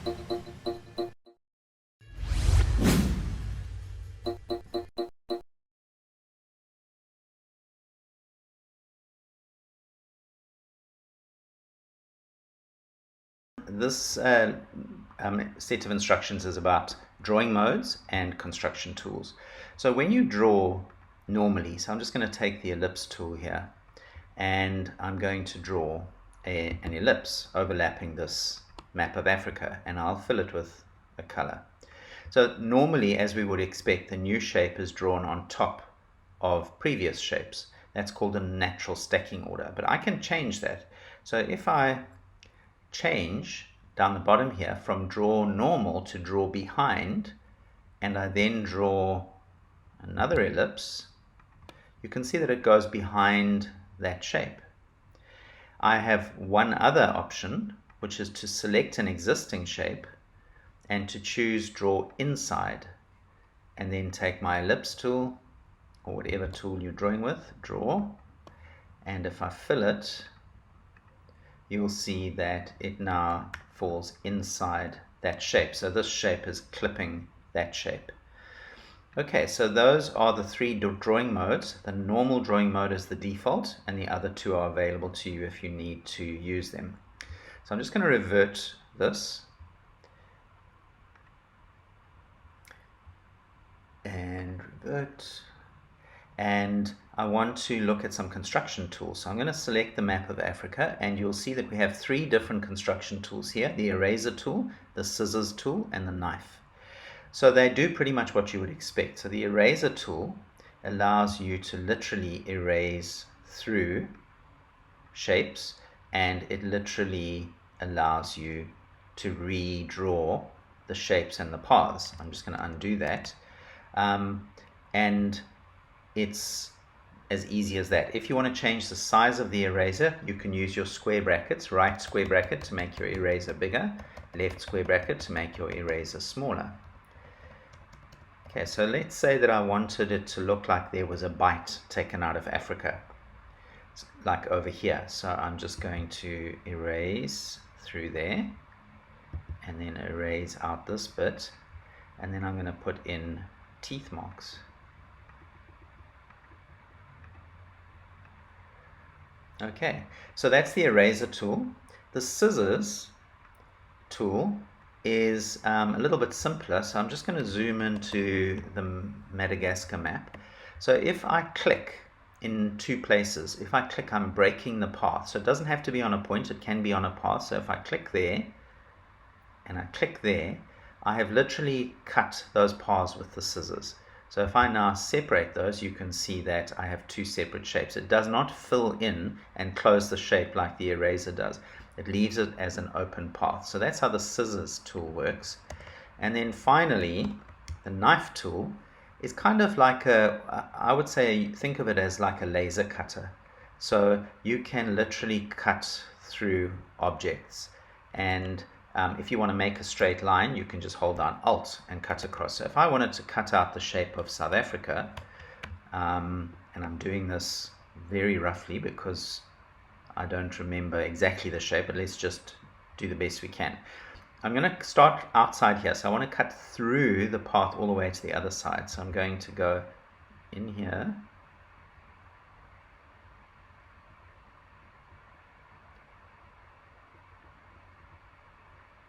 This set of instructions is about drawing modes and construction tools. So when you draw normally, so I'm just going to take the ellipse tool here, and I'm going to draw an ellipse overlapping this map of Africa, and I'll fill it with a color. So normally, as we would expect, the new shape is drawn on top of previous shapes. That's called a natural stacking order, but I can change that. So if I change down the bottom here from draw normal to draw behind, and I then draw another ellipse, you can see that it goes behind that shape. I have one other option, which is to select an existing shape and to choose draw inside, and then take my ellipse tool or whatever tool you're drawing with, draw, and if I fill it, you'll see that it now falls inside that shape. So this shape is clipping that shape. Okay, so those are the three drawing modes. The normal drawing mode is the default, and the other two are available to you if you need to use them. So I'm just going to revert this and revert, and I want to look at some construction tools. So I'm going to select the map of Africa, and you'll see that we have three different construction tools here: the eraser tool, the scissors tool, and the knife. So they do pretty much what you would expect. So the eraser tool allows you to literally erase through shapes, and it literally allows you to redraw the shapes and the paths. I'm just going to undo that. And it's as easy as that. If you want to change the size of the eraser, you can use your square brackets, right square bracket to make your eraser bigger, left square bracket to make your eraser smaller. Okay, so let's say that I wanted it to look like there was a bite taken out of Africa, like over here. So I'm just going to erase through there, and then erase out this bit, and then I'm going to put in teeth marks. Okay, so that's the eraser tool. The scissors tool is a little bit simpler, so I'm just going to zoom into the Madagascar map. So if I click in two places, if I click, I'm breaking the path. So it doesn't have to be on a point, it can be on a path. So if I click there and I click there, I have literally cut those paths with the scissors. So if I now separate those, you can see that I have two separate shapes. It does not fill in and close the shape like the eraser does. It leaves it as an open path. So that's how the scissors tool works. And then finally, the knife tool is kind of like I would say, think of it as like a laser cutter. So you can literally cut through objects, and if you want to make a straight line, you can just hold down Alt and cut across. So if I wanted to cut out the shape of South Africa, and I'm doing this very roughly because I don't remember exactly the shape, but let's just do the best we can. I'm going to start outside here, so I want to cut through the path all the way to the other side. So I'm going to go in here,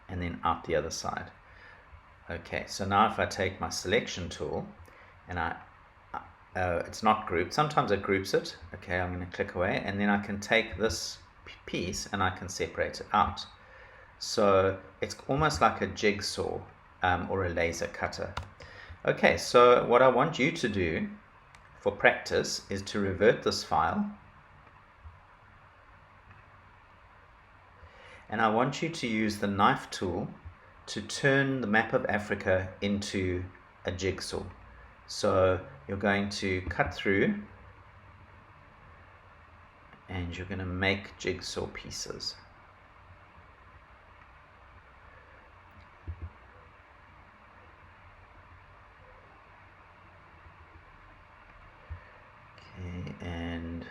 and then out the other side. Okay, so now if I take my selection tool, and it's not grouped, sometimes it groups it. Okay, I'm going to click away, and then I can take this piece and I can separate it out. So it's almost like a jigsaw or a laser cutter. Okay, so what I want you to do for practice is to revert this file, and I want you to use the knife tool to turn the map of Africa into a jigsaw. So you're going to cut through, and you're going to make jigsaw pieces. Okay, and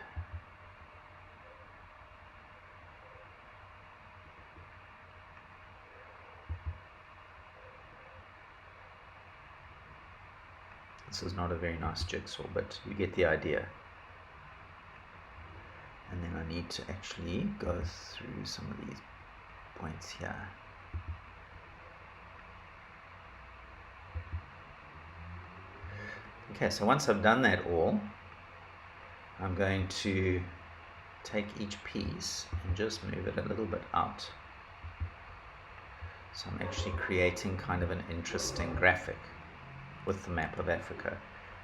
This is not a very nice jigsaw, but you get the idea. And then I need to actually go through some of these points here. Okay, so once I've done that all, I'm going to take each piece and just move it a little bit out. So I'm actually creating kind of an interesting graphic with the map of Africa.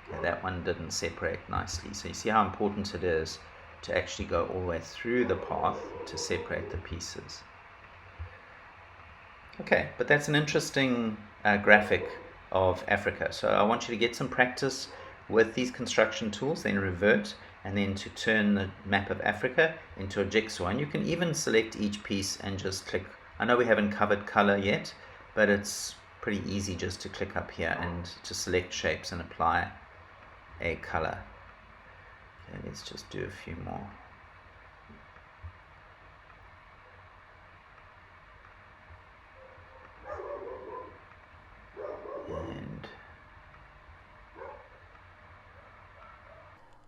Okay, that one didn't separate nicely. So you see how important it is to actually go all the way through the path to separate the pieces. Okay, but that's an interesting graphic of Africa. So I want you to get some practice with these construction tools, then revert, and then to turn the map of Africa into a jigsaw. And you can even select each piece and just click. I know we haven't covered color yet, but it's pretty easy just to click up here and to select shapes and apply a color. Okay, let's just do a few more.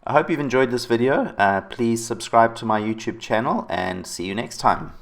I hope you've enjoyed this video. Please subscribe to my YouTube channel and see you next time.